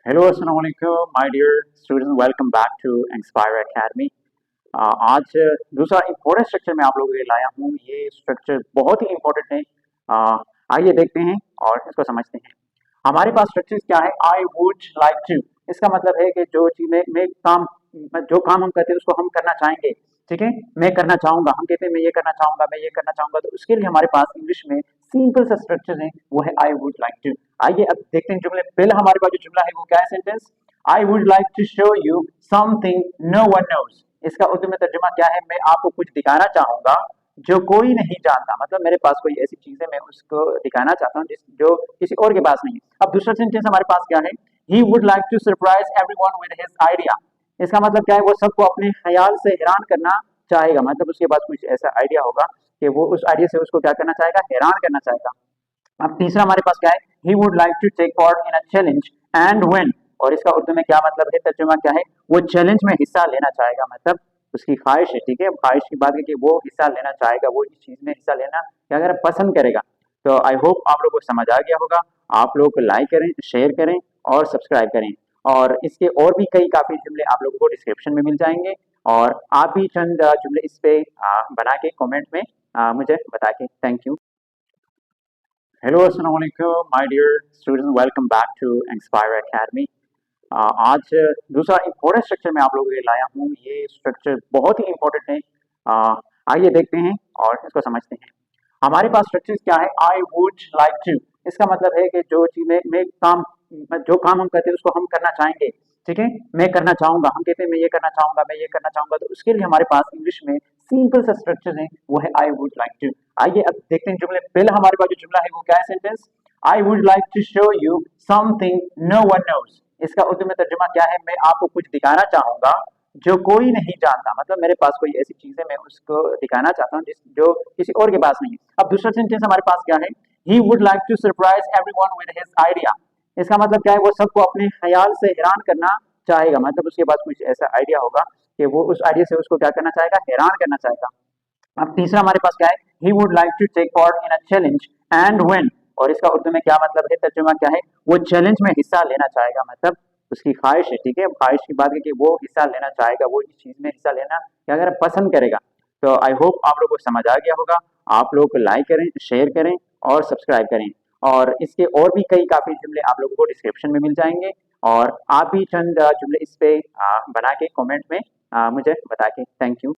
Hello अस्सलाम वालेकुम my dear students, welcome back to Inspire Academy. आज दूसरा इम्पोर्टेंट स्ट्रक्चर मैं आप लोगों के लिए लाया हूँ। ये स्ट्रक्चर बहुत ही इम्पोर्टेंट है। आइए देखते हैं और इसको समझते हैं। हमारे पास स्ट्रक्चर क्या है? I would like to. इसका मतलब है कि जो चीज में काम, जो काम हम करते हैं उसको हम करना चाहेंगे। ठीक है, मैं करना चाहूंगा, हम कहते हैं मैं ये करना चाहूंगा, मैं ये करना चाहूंगा। तो उसके लिए हमारे पास इंग्लिश में सिंपल सा स्ट्रक्चर है, वो है आई वुड लाइक टू। आइए अब देखते हैं जुमले। पहला हमारे पास जो जुमला है वो क्या है? Sentence, I would like to show you something no one knows. इसका उर्दू में तर्जुमा क्या है? मैं आपको कुछ दिखाना चाहूंगा जो कोई नहीं जानता। मतलब मेरे पास कोई ऐसी चीज है, मैं उसको दिखाना चाहता हूँ जो किसी और के पास नहीं है। अब दूसरा सेंटेंस हमारे पास क्या है? He would like to surprise everyone with his idea. इसका मतलब क्या है? वो सबको अपने ख्याल से हैरान करना चाहेगा। मतलब उसके पास कुछ ऐसा आइडिया होगा कि वो उस आइडिया से उसको क्या करना चाहेगा? हैरान करना चाहेगा। अब तीसरा हमारे पास क्या है? He would like to take part in a challenge and win. और इसका उर्दू में क्या मतलब है? तर्जुमा क्या है? वो चैलेंज में हिस्सा लेना चाहेगा। मतलब उसकी ख्वाहिश है, ठीक है, ख्वाहिश की बात है कि वो हिस्सा लेना चाहेगा, वो इस चीज में हिस्सा लेना क्या करें? पसंद करेगा। तो आई होप आप लोगों को समझ आ गया होगा। आप लोग लाइक करें, शेयर करें और सब्सक्राइब करें। और इसके और भी कई काफी जुमले आप लोगों को डिस्क्रिप्शन में मिल जाएंगे। और आप भी चंद जुमले इस पे बना के कमेंट में मुझे बता के। Thank you. हेलो अस्सलाम वालेकुम my dear students, welcome back to Inspire Academy. आज दूसरा इम्पोर्टेंट स्ट्रक्चर मैं आप लोगों के लिए लाया हूँ। ये स्ट्रक्चर बहुत ही इम्पोर्टेंट है। आइए देखते हैं और इसको समझते हैं। हमारे पास स्ट्रक्चर क्या है? I would like to. इसका मतलब है कि जो चीज में काम, जो काम हम करते हैं उसको हम करना चाहेंगे। ठीक है, मैं करना चाहूंगा, हम कहते हैं मैं ये करना चाहूंगा, मैं ये करना चाहूंगा। तो उसके लिए हमारे पास इंग्लिश में सिंपल सा स्ट्रक्चर है, वो है आई वुड लाइक टू। आइए अब देखते हैं जुमले। पहला हमारे पास जो जुमला है वो क्या है? Sentence, I would like to show you something no one knows. इसका उर्दू में तर्जुमा क्या है? मैं आपको कुछ दिखाना चाहूंगा जो कोई नहीं जानता। मतलब मेरे पास कोई ऐसी चीज है, मैं उसको दिखाना चाहता हूँ जो किसी और के पास नहीं है। अब दूसरा सेंटेंस हमारे पास क्या है? He would like to surprise everyone with his idea. इसका मतलब क्या है? वो सबको अपने ख्याल से हैरान करना चाहेगा। मतलब उसके पास कुछ ऐसा आइडिया होगा कि वो उस आइडिया से उसको क्या करना चाहेगा? हैरान करना चाहेगा। अब तीसरा हमारे पास क्या है? He would like to take part in a challenge and win. और इसका उर्दू में क्या मतलब है? तर्जुमा क्या है? वो चैलेंज में हिस्सा लेना चाहेगा। मतलब उसकी ख्वाहिश है, ठीक है, ख्वाहिश की बात है कि वो हिस्सा लेना चाहेगा, वो इस चीज में हिस्सा लेना क्या करें? पसंद करेगा। तो आई होप आप लोगों को समझ आ गया होगा। आप लोग लाइक करें, शेयर करें और सब्सक्राइब करें। और इसके और भी कई काफी जुमले आप लोगों को डिस्क्रिप्शन में मिल जाएंगे। और आप भी चंद जुमले इस पे बना के कमेंट में मुझे बता के। Thank you.